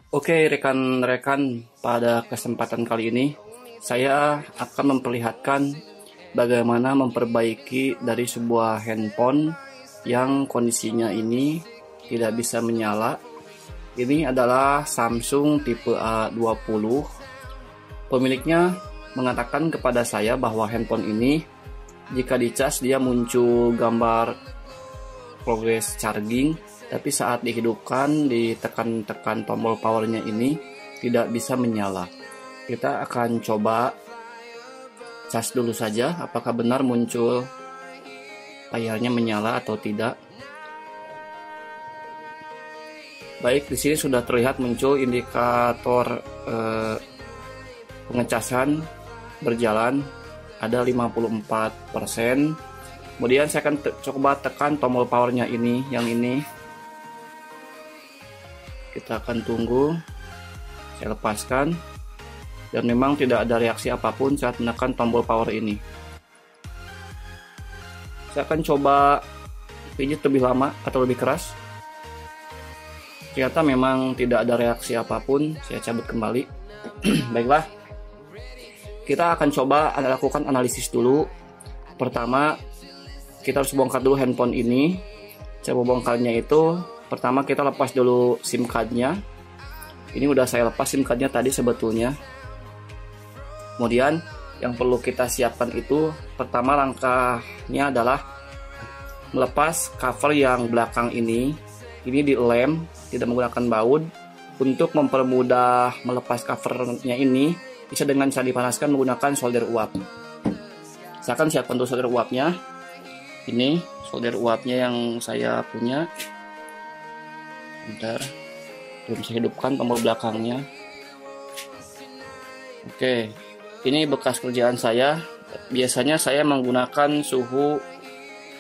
Oke, rekan-rekan, pada kesempatan kali ini saya akan memperlihatkan bagaimana memperbaiki dari sebuah handphone yang kondisinya ini tidak bisa menyala. Ini adalah Samsung tipe A20. Pemiliknya mengatakan kepada saya bahwa handphone ini jika dicas dia muncul gambar progress charging, tapi saat dihidupkan, ditekan-tekan tombol powernya ini tidak bisa menyala. Kita akan coba cas dulu saja apakah benar muncul layarnya menyala atau tidak. Baik, di sini sudah terlihat muncul indikator pengecasan berjalan, ada 54%. Kemudian saya akan coba tekan tombol powernya ini, yang ini. Kita akan tunggu. Saya lepaskan. Dan memang tidak ada reaksi apapun saat menekan tombol power ini. Saya akan coba pijit lebih lama atau lebih keras. Ternyata memang tidak ada reaksi apapun. Saya cabut kembali. Baiklah. Kita akan coba lakukan analisis dulu. Pertama, kita harus bongkar dulu handphone ini. Cara bongkarnya itu, pertama kita lepas dulu SIM cardnya. Ini udah saya lepas SIM cardnya tadi sebetulnya. Kemudian yang perlu kita siapkan itu, pertama langkahnya adalah melepas cover yang belakang ini. Ini dilem, tidak menggunakan baut. Untuk mempermudah melepas covernya ini, bisa dengan cara dipanaskan menggunakan solder uap. Saya akan siapkan dulu solder uapnya. Ini solder uapnya yang saya punya. Bentar, belum saya hidupkan tombol belakangnya. Oke, ini bekas kerjaan saya. Biasanya saya menggunakan suhu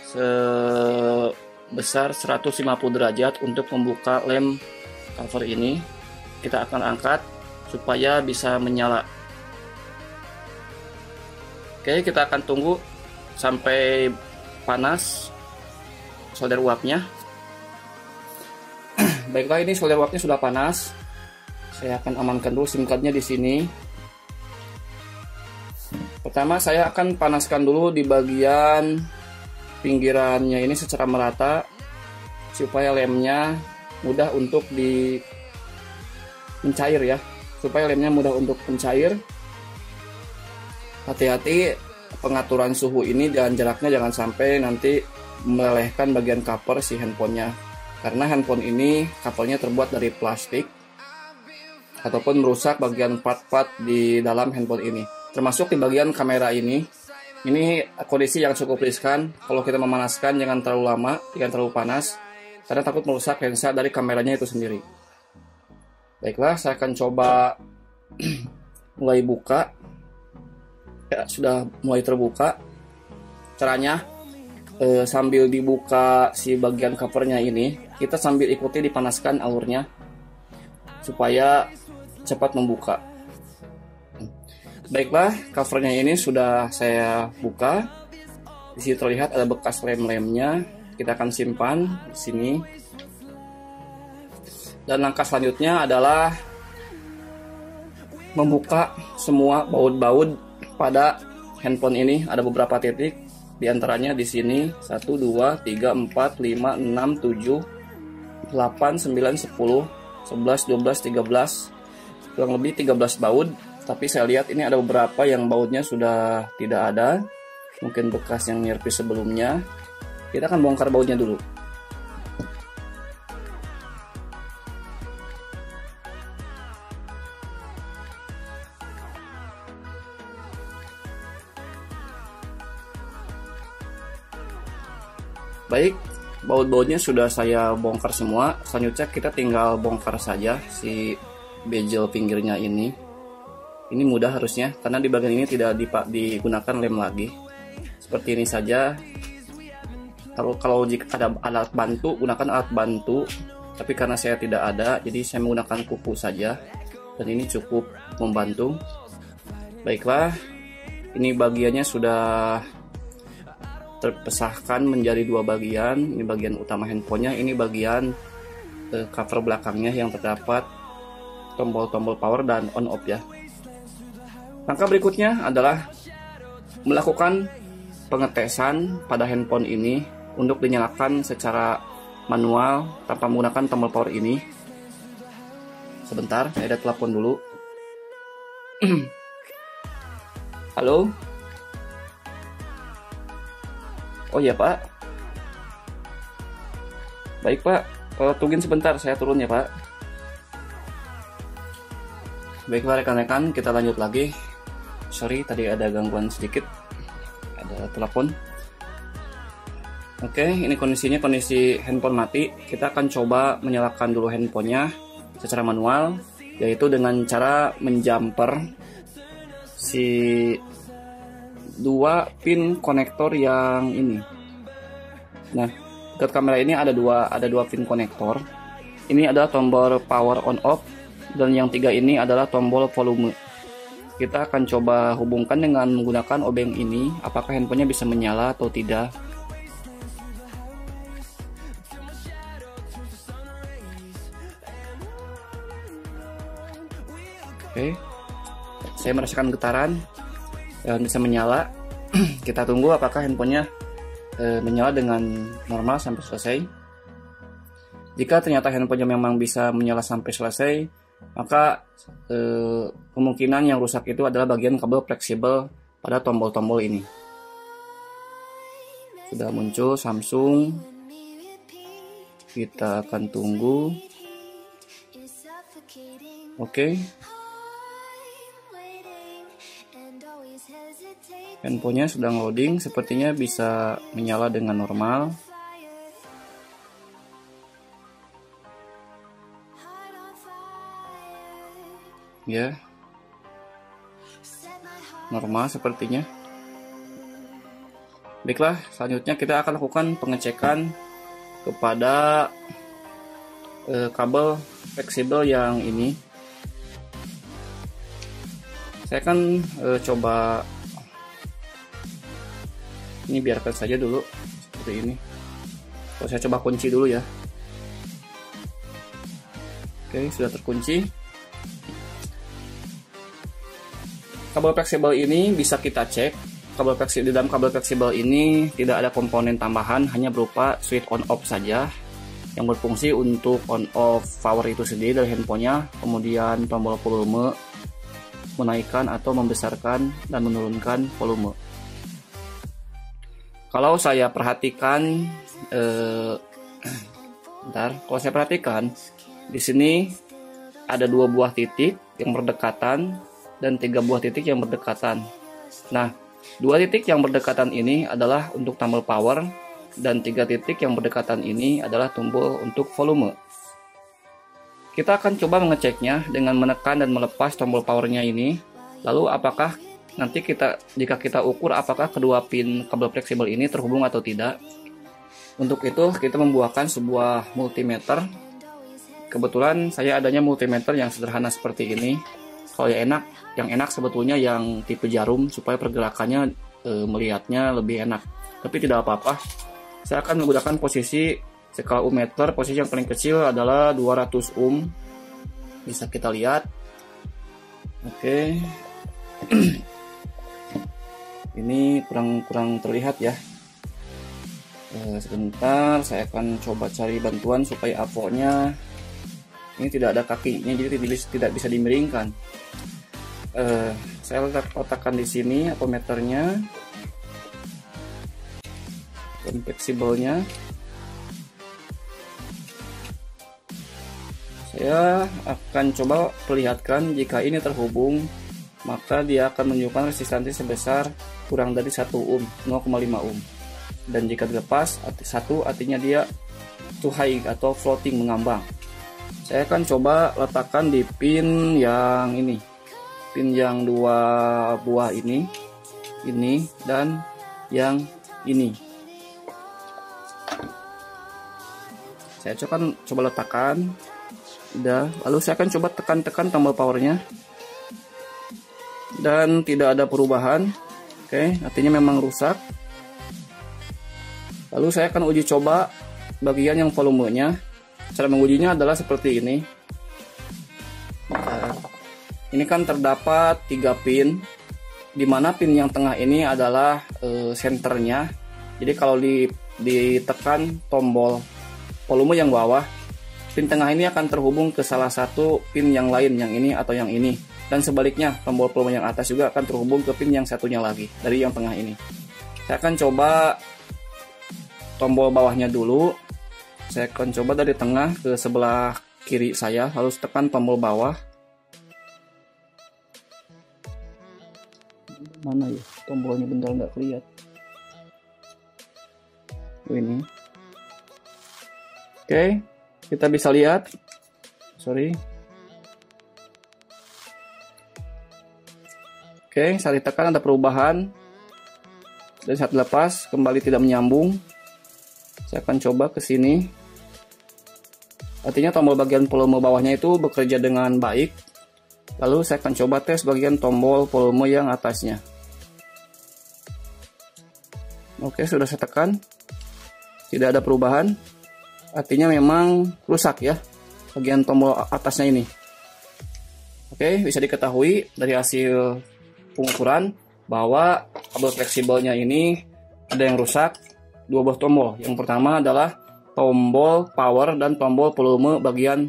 sebesar 150 derajat untuk membuka lem cover ini. Kita akan angkat supaya bisa menyala. Oke, kita akan tunggu sampai panas solder uapnya. Baiklah, ini solder uapnya sudah panas. Saya akan amankan dulu SIM cardnya di sini. Pertama, saya akan panaskan dulu di bagian pinggirannya ini secara merata supaya lemnya mudah untuk mencair ya. Supaya lemnya mudah untuk mencair. Hati-hati pengaturan suhu ini dan jaraknya jangan sampai nanti melelehkan bagian cover si handphonenya, karena handphone ini covernya terbuat dari plastik ataupun merusak bagian part-part di dalam handphone ini, termasuk di bagian kamera ini. Ini kondisi yang cukup riskan. Kalau kita memanaskan jangan terlalu lama, jangan terlalu panas, karena takut merusak lensa dari kameranya itu sendiri. Baiklah, saya akan coba mulai buka. Ya, sudah mulai terbuka. Caranya sambil dibuka si bagian covernya ini, kita sambil ikuti dipanaskan alurnya supaya cepat membuka. Baiklah, covernya ini sudah saya buka. Di sini terlihat ada bekas lem-lemnya. Kita akan simpan di sini. Dan langkah selanjutnya adalah membuka semua baut-baut pada handphone ini. Ada beberapa titik, diantaranya di sini 1, 2, 3, 4, 5, 6, 7, 8, 9, 10, 11, 12, 13, kurang lebih 13 baut. Tapi saya lihat ini ada beberapa yang bautnya sudah tidak ada, mungkin bekas yang nyerpis sebelumnya. Kita akan bongkar bautnya dulu. Baik, baut-bautnya sudah saya bongkar semua. Selanjutnya kita tinggal bongkar saja si bezel pinggirnya ini. Ini mudah harusnya, karena di bagian ini tidak digunakan lem lagi. Seperti ini saja. Kalau jika ada alat bantu, gunakan alat bantu. Tapi karena saya tidak ada, jadi saya menggunakan kuku saja. Dan ini cukup membantu. Baiklah, ini bagiannya sudah terpisahkan menjadi dua bagian. Ini bagian utama handphonenya, ini bagian cover belakangnya yang terdapat tombol-tombol power dan on off ya. Langkah berikutnya adalah melakukan pengetesan pada handphone ini untuk dinyalakan secara manual tanpa menggunakan tombol power ini. Sebentar, saya ada telepon dulu. Halo? Oh iya Pak. Baik Pak, tungguin sebentar, saya turun ya Pak. Baiklah rekan-rekan, kita lanjut lagi. Sorry, tadi ada gangguan sedikit. Ada telepon. Oke, ini kondisinya kondisi handphone mati. Kita akan coba menyalakan dulu handphonenya secara manual, yaitu dengan cara menjumper si dua pin konektor yang ini. Nah, dekat kamera ini ada dua pin konektor. Ini adalah tombol power on off, dan yang tiga ini adalah tombol volume. Kita akan coba hubungkan dengan menggunakan obeng ini, apakah handphonenya bisa menyala atau tidak. Oke, saya merasakan getaran dan bisa menyala. Kita tunggu apakah handphonenya menyala dengan normal sampai selesai. Jika ternyata handphonenya memang bisa menyala sampai selesai, maka kemungkinan yang rusak itu adalah bagian kabel fleksibel pada tombol-tombol ini. Sudah muncul Samsung. Kita akan tunggu. Oke. Handphonenya sedang loading, sepertinya bisa menyala dengan normal. Ya, normal sepertinya. Baiklah, selanjutnya kita akan lakukan pengecekan kepada kabel fleksibel yang ini. Saya akan coba ini, biarkan saja dulu seperti ini. Kalau saya coba kunci dulu ya. Oke, sudah terkunci. Kabel fleksibel ini bisa kita cek. Di dalam kabel fleksibel ini tidak ada komponen tambahan, hanya berupa switch on off saja yang berfungsi untuk on off power itu sendiri dari handphonenya, kemudian tombol volume menaikkan atau membesarkan dan menurunkan volume. Kalau saya perhatikan, kalau saya perhatikan di sini ada 2 buah titik yang berdekatan dan 3 buah titik yang berdekatan. Nah, 2 titik yang berdekatan ini adalah untuk tombol power, dan 3 titik yang berdekatan ini adalah tombol untuk volume. Kita akan coba mengeceknya dengan menekan dan melepas tombol powernya ini. Lalu apakah nanti jika kita ukur apakah kedua pin kabel fleksibel ini terhubung atau tidak. Untuk itu kita membuahkan sebuah multimeter. Kebetulan saya adanya multimeter yang sederhana seperti ini. Kalau yang enak sebetulnya yang tipe jarum, supaya pergerakannya melihatnya lebih enak. Tapi tidak apa-apa. Saya akan menggunakan posisi skala ohmmeter. Posisi yang paling kecil adalah 200 ohm. Bisa kita lihat. Oke. Ini kurang terlihat ya. Sebentar, saya akan coba cari bantuan supaya avonya ini tidak ada kakinya, jadi tidak bisa dimiringkan. Saya letakkan di sini avometernya dan fleksibelnya. Saya akan coba perlihatkan jika ini terhubung, maka dia akan menunjukkan resistansi sebesar kurang dari 1 ohm, 0,5 ohm. Dan jika dilepas, 1 artinya dia too high atau floating, mengambang. Saya akan coba letakkan di pin yang ini, pin yang 2 buah ini dan yang ini. Saya coba letakkan. Udah, lalu saya akan coba tekan-tekan tombol powernya. Dan tidak ada perubahan. Oke, artinya memang rusak. Lalu saya akan uji coba bagian yang volumenya. Cara mengujinya adalah seperti ini. Bentar. ini kan terdapat 3 pin, dimana pin yang tengah ini adalah senternya. Jadi kalau ditekan tombol volume yang bawah, pin tengah ini akan terhubung ke salah satu pin yang lain, yang ini atau yang ini. Dan sebaliknya, tombol volume yang atas juga akan terhubung ke pin yang satunya lagi, dari yang tengah ini. Saya akan coba tombol bawahnya dulu. Saya akan coba dari tengah ke sebelah kiri saya, lalu tekan tombol bawah. Mana ya tombolnya, bentar nggak kelihatan. Ini. Oke, kita bisa lihat. Sorry. Oke, saat ditekan ada perubahan. Dan saat dilepas kembali tidak menyambung. Saya akan coba ke sini. Artinya tombol bagian volume bawahnya itu bekerja dengan baik. Lalu saya akan coba tes bagian tombol volume yang atasnya. Oke, sudah saya tekan. Tidak ada perubahan. Artinya memang rusak ya bagian tombol atasnya ini. Oke, bisa diketahui dari hasil pengukuran bahwa kabel fleksibelnya ini ada yang rusak, 2 buah tombol. Yang pertama adalah tombol power dan tombol volume bagian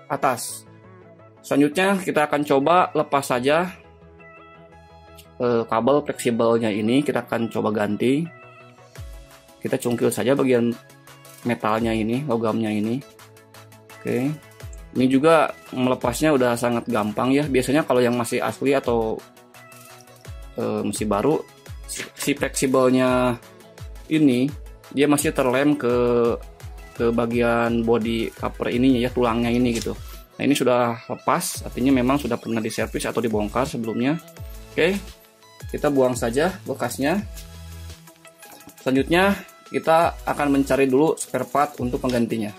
atas. Selanjutnya kita akan coba lepas saja kabel fleksibelnya ini, kita akan coba ganti. Kita cungkil saja bagian metalnya ini, logamnya ini. Oke, ini juga melepasnya udah sangat gampang ya. Biasanya kalau yang masih asli atau masih baru, si fleksibelnya ini dia masih terlem ke bagian body cover ininya ya, tulangnya ini gitu. Nah ini sudah lepas, artinya memang sudah pernah diservis atau dibongkar sebelumnya. Oke, kita buang saja bekasnya. Selanjutnya kita akan mencari dulu spare part untuk penggantinya.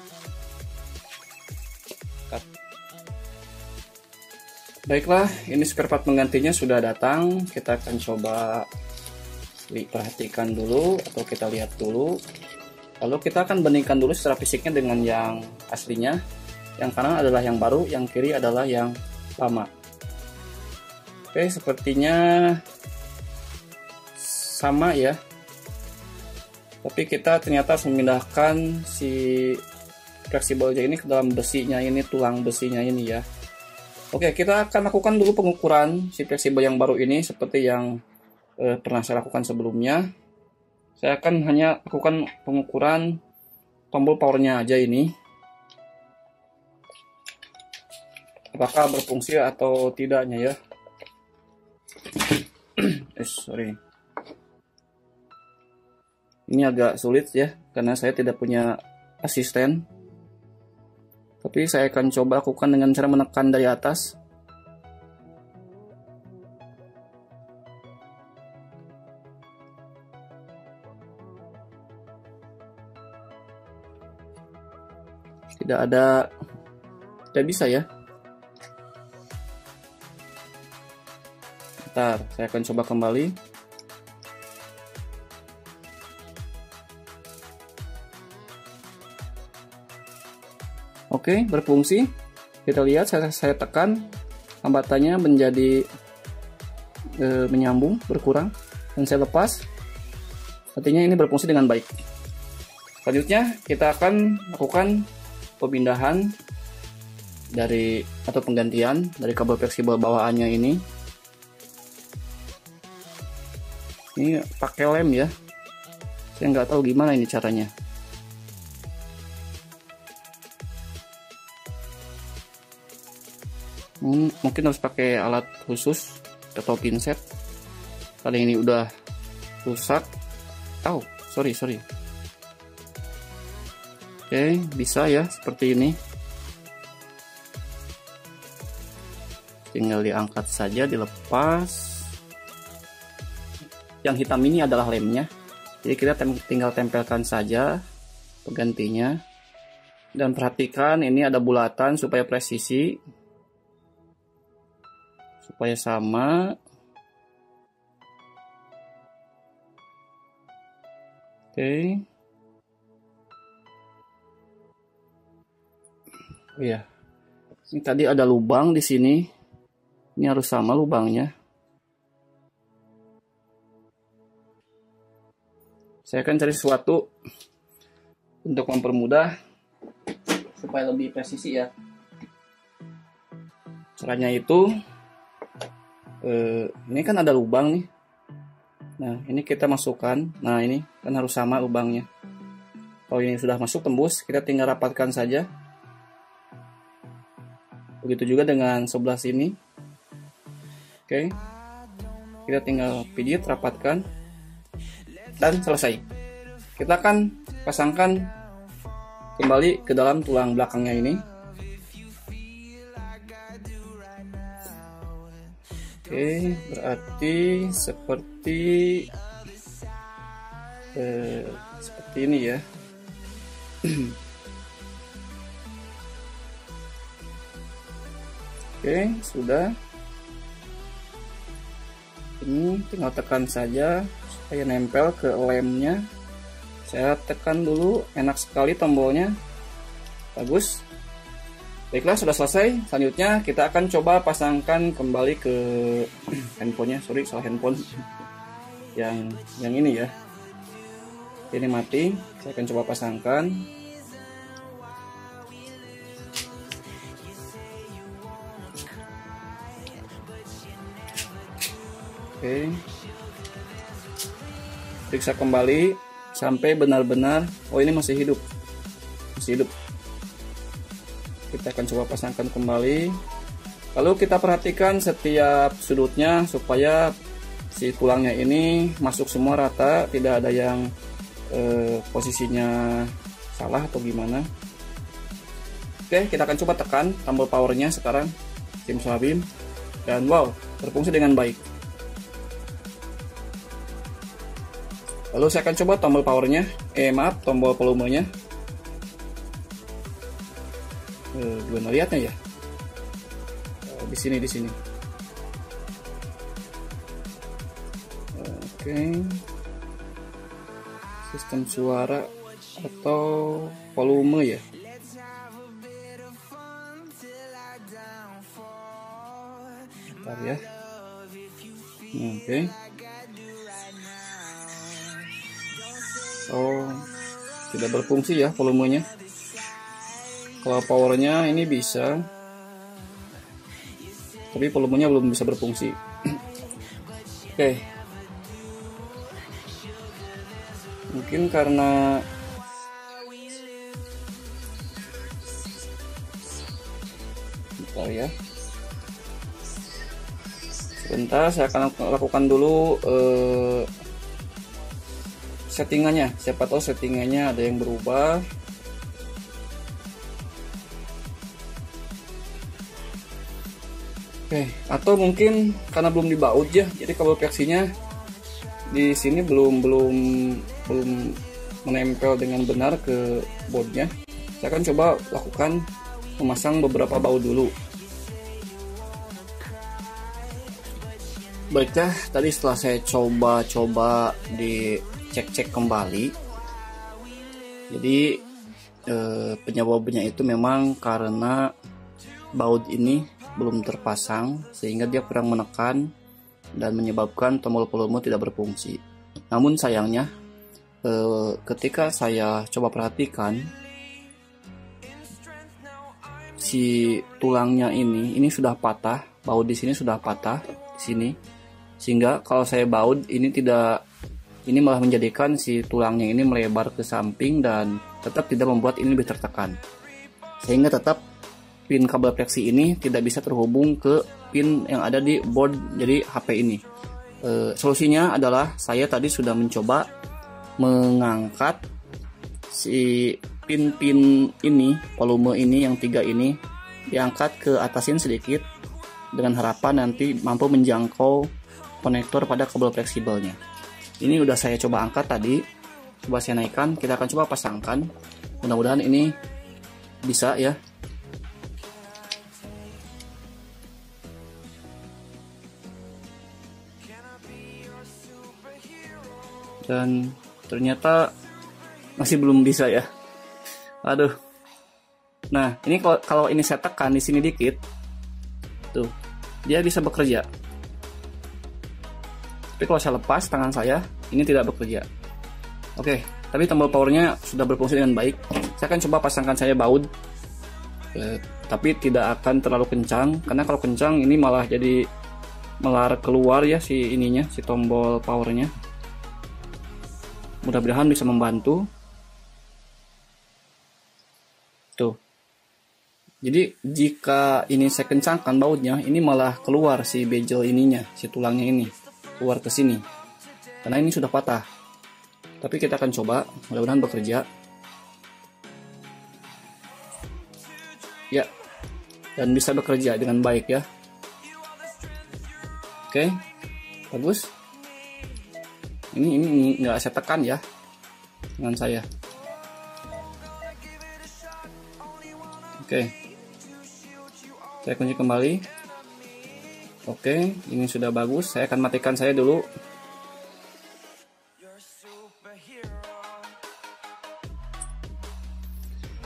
Baiklah, ini spare part penggantinya sudah datang. Kita akan coba perhatikan dulu atau kita lihat dulu. Lalu kita akan bandingkan dulu secara fisiknya dengan yang aslinya. Yang kanan adalah yang baru, yang kiri adalah yang lama. Oke, sepertinya sama ya. Tapi kita ternyata harus memindahkan si fleksibelnya ini ke dalam besinya ini, tulang besinya ini ya. Oke, kita akan lakukan dulu pengukuran si fleksibel yang baru ini seperti yang pernah saya lakukan sebelumnya. Saya akan hanya lakukan pengukuran tombol powernya aja ini. Apakah berfungsi atau tidaknya ya. Sorry. Ini agak sulit ya, karena saya tidak punya asisten. Tapi saya akan coba lakukan dengan cara menekan dari atas. Tidak bisa ya. Bentar, saya akan coba kembali. Oke, berfungsi. Kita lihat, saya tekan, hambatannya menjadi menyambung, berkurang, dan saya lepas. Artinya ini berfungsi dengan baik. Selanjutnya kita akan lakukan pemindahan atau penggantian dari kabel fleksibel bawaannya ini. Ini pakai lem ya. Saya nggak tahu gimana ini caranya. Mungkin harus pakai alat khusus atau pinset. Kali ini udah rusak. Oh, sorry. Oke, bisa ya seperti ini. Tinggal diangkat saja, dilepas. Yang hitam ini adalah lemnya. Jadi kita tinggal tempelkan saja penggantinya. Dan perhatikan ini ada bulatan supaya presisi. Supaya sama. Oke. Oh iya. Ini tadi ada lubang di sini. Ini harus sama lubangnya. Saya akan cari sesuatu untuk mempermudah supaya lebih presisi ya. Caranya itu, ini kan ada lubang nih. Nah, ini kita masukkan. Nah, ini kan harus sama lubangnya. Kalau ini sudah masuk tembus, kita tinggal rapatkan saja. Begitu juga dengan sebelah sini. Oke. Kita tinggal pijit, rapatkan, dan selesai. Kita akan pasangkan kembali ke dalam tulang belakangnya ini. Oke, berarti seperti ini ya. Oke, sudah. Ini tinggal tekan saja supaya nempel ke lemnya. Saya tekan dulu, enak sekali tombolnya. Bagus. Baiklah, sudah selesai. Selanjutnya kita akan coba pasangkan kembali ke handphonenya. Sorry, salah handphone. Yang ini ya. Ini mati. Saya akan coba pasangkan. Oke. Periksa kembali sampai benar-benar. Oh, ini masih hidup. Masih hidup. Kita akan coba pasangkan kembali. Lalu kita perhatikan setiap sudutnya supaya si tulangnya ini masuk semua rata, tidak ada yang posisinya salah atau gimana. Oke, kita akan coba tekan tombol powernya sekarang, simsalabim, dan wow, berfungsi dengan baik. Lalu saya akan coba tombol powernya, tombol volumenya. Gimana lihatnya ya? Di sini. Oke. Sistem suara atau volume ya. Bentar ya. Oke. Oh, tidak berfungsi ya volumenya. Kalau powernya ini bisa, tapi volumenya belum bisa berfungsi. Oke. Mungkin karena bentar ya. Sebentar, saya akan lakukan dulu settingannya. Siapa tahu settingannya ada yang berubah. Oke, atau mungkin karena belum dibaut ya, jadi kabel fleksinya di sini belum menempel dengan benar ke boardnya. Saya akan coba lakukan memasang beberapa baut dulu. Baiklah, tadi setelah saya coba dicek kembali, jadi penyebabnya itu memang karena baut ini belum terpasang sehingga dia kurang menekan dan menyebabkan tombol volume tidak berfungsi. Namun sayangnya ketika saya coba perhatikan, si tulangnya ini sudah patah, baut di sini sudah patah di sini, sehingga kalau saya baut ini malah menjadikan si tulangnya ini melebar ke samping dan tetap tidak membuat ini lebih tertekan, sehingga tetap pin kabel fleksi ini tidak bisa terhubung ke pin yang ada di board jadi HP ini. Solusinya adalah saya tadi sudah mencoba mengangkat si pin-pin ini, volume ini yang 3 ini diangkat ke atasin sedikit dengan harapan nanti mampu menjangkau konektor pada kabel fleksibelnya. Ini udah saya coba angkat tadi, coba saya naikkan, kita akan coba pasangkan. Mudah-mudahan ini bisa ya. Dan ternyata masih belum bisa ya. Aduh. Nah, ini kalau ini saya tekan di sini dikit, tuh, dia bisa bekerja. Tapi kalau saya lepas tangan saya, ini tidak bekerja. Oke, tapi tombol powernya sudah berfungsi dengan baik. Saya akan coba pasangkan saya baut, tapi tidak akan terlalu kencang, karena kalau kencang ini malah jadi melar keluar ya si ininya, si tombol powernya. Mudah-mudahan bisa membantu. Tuh. Jadi jika ini saya kencangkan bautnya, ini malah keluar si bezel ininya, si tulangnya ini keluar ke sini. Karena ini sudah patah. Tapi kita akan coba, mudah-mudahan bekerja. Ya. Dan bisa bekerja dengan baik ya. Oke. Bagus. Ini nggak saya tekan ya dengan saya. Oke. Saya kunci kembali. Oke, ini sudah bagus. Saya akan matikan saya dulu.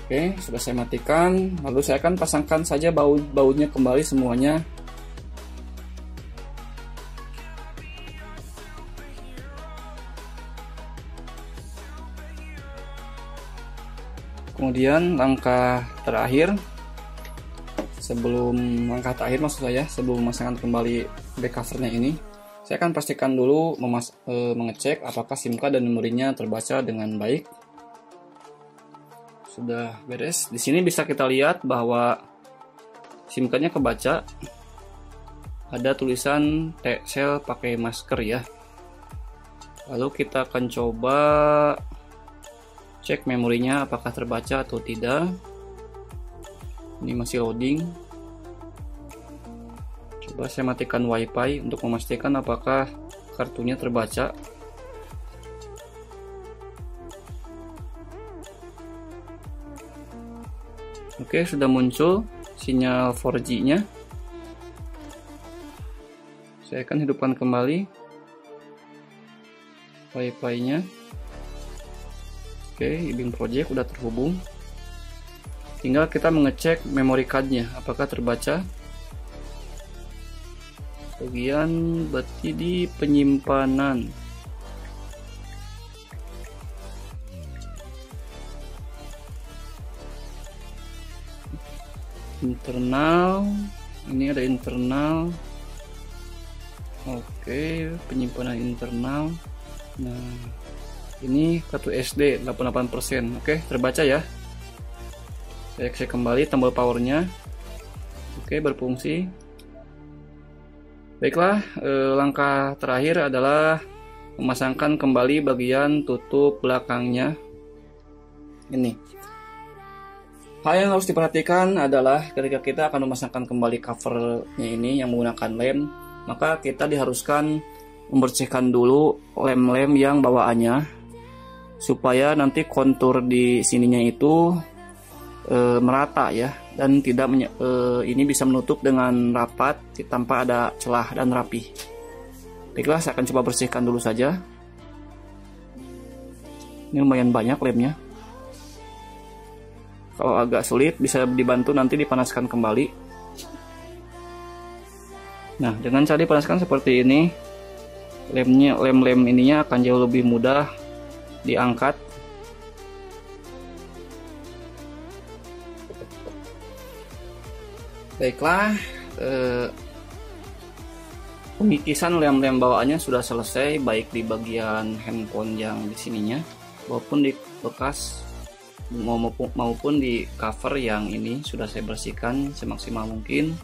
Oke, sudah saya matikan. Lalu saya akan pasangkan saja bautnya kembali semuanya. Kemudian langkah terakhir, sebelum memasangkan kembali back covernya ini, saya akan pastikan dulu mengecek apakah SIM card dan memorinya terbaca dengan baik. Sudah beres. Di sini bisa kita lihat bahwa SIM cardnya kebaca. Ada tulisan T-Cell pakai masker ya. Lalu kita akan coba cek memorinya apakah terbaca atau tidak. Ini masih loading. Coba saya matikan WiFi untuk memastikan apakah kartunya terbaca. Oke, sudah muncul sinyal 4G-nya. Saya akan hidupkan kembali WiFi-nya. Oke, eBeam Project udah terhubung. Tinggal kita mengecek memory card-nya apakah terbaca. Bagian berarti di penyimpanan. Internal, ini ada internal. Oke, penyimpanan internal. Nah, ini kartu SD 88%. Oke, terbaca ya. Saya cek kembali tombol powernya. Oke, berfungsi. Baiklah, langkah terakhir adalah memasangkan kembali bagian tutup belakangnya. Ini. Hal yang harus diperhatikan adalah ketika kita akan memasangkan kembali covernya ini yang menggunakan lem, maka kita diharuskan membersihkan dulu lem-lem yang bawaannya supaya nanti kontur di sininya itu merata ya, dan tidak ini bisa menutup dengan rapat tanpa ada celah dan rapi. Baiklah, saya akan coba bersihkan dulu saja. Ini lumayan banyak lemnya. Kalau agak sulit bisa dibantu nanti dipanaskan kembali. Nah, dengan cara dipanaskan seperti ini, lem-lem ininya akan jauh lebih mudah diangkat. Baiklah, pemikisan lem-lem bawaannya sudah selesai, baik di bagian handphone yang di sininya maupun di bekas maupun di cover yang ini sudah saya bersihkan semaksimal mungkin.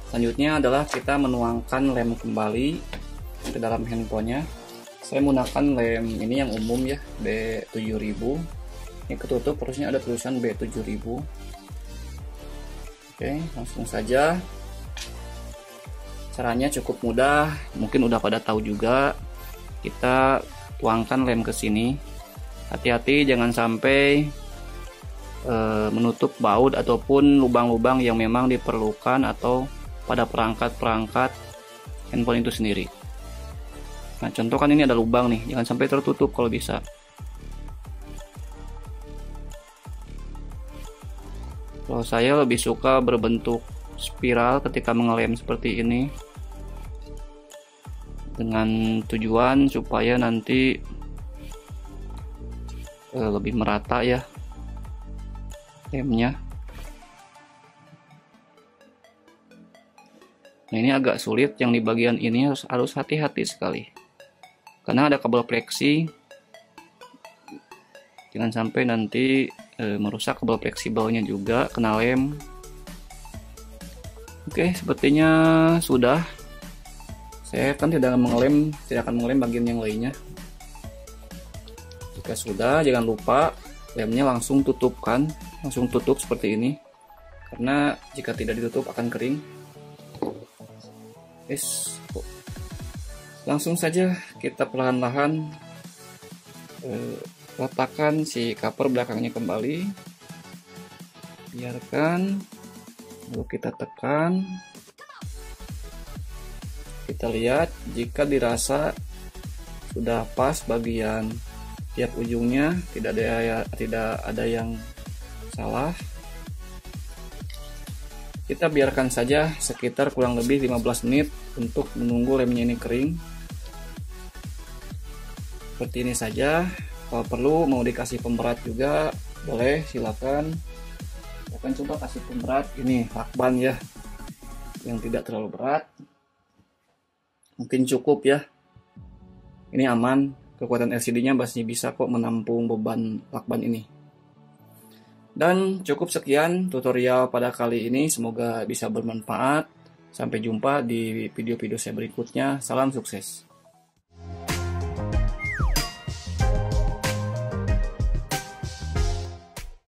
Selanjutnya adalah kita menuangkan lem kembali ke dalam handphonenya. Saya menggunakan lem ini yang umum ya, B7000. Ini ketutup, terusnya ada tulisan B7000. Oke, langsung saja. Caranya cukup mudah, mungkin udah pada tahu juga. Kita tuangkan lem ke sini. Hati-hati jangan sampai menutup baut ataupun lubang-lubang yang memang diperlukan atau pada perangkat-perangkat handphone itu sendiri. Nah, contoh kan ini ada lubang nih, jangan sampai tertutup kalau bisa. Kalau saya lebih suka berbentuk spiral ketika mengelem seperti ini, dengan tujuan supaya nanti lebih merata ya lemnya. Nah, ini agak sulit, yang di bagian ini harus hati-hati sekali karena ada kabel fleksi. Jangan sampai nanti merusak kabel fleksibelnya juga, kena lem. Oke, sepertinya sudah. Saya kan tidak akan mengelem bagian yang lainnya. Jika sudah, jangan lupa lemnya langsung tutupkan, langsung tutup seperti ini, karena jika tidak ditutup akan kering. Langsung saja kita perlahan-lahan letakkan si cover belakangnya kembali, biarkan, lalu kita tekan. Kita lihat jika dirasa sudah pas bagian tiap ujungnya, tidak ada yang salah, kita biarkan saja sekitar kurang lebih 15 menit untuk menunggu lemnya ini kering. Seperti ini saja. Kalau perlu mau dikasih pemberat juga boleh, silakan. Saya akan coba kasih pemberat ini lakban ya, yang tidak terlalu berat. Mungkin cukup ya. Ini aman, kekuatan LCD-nya masih bisa kok menampung beban lakban ini. Dan cukup sekian tutorial pada kali ini, semoga bisa bermanfaat. Sampai jumpa di video-video saya berikutnya. Salam sukses.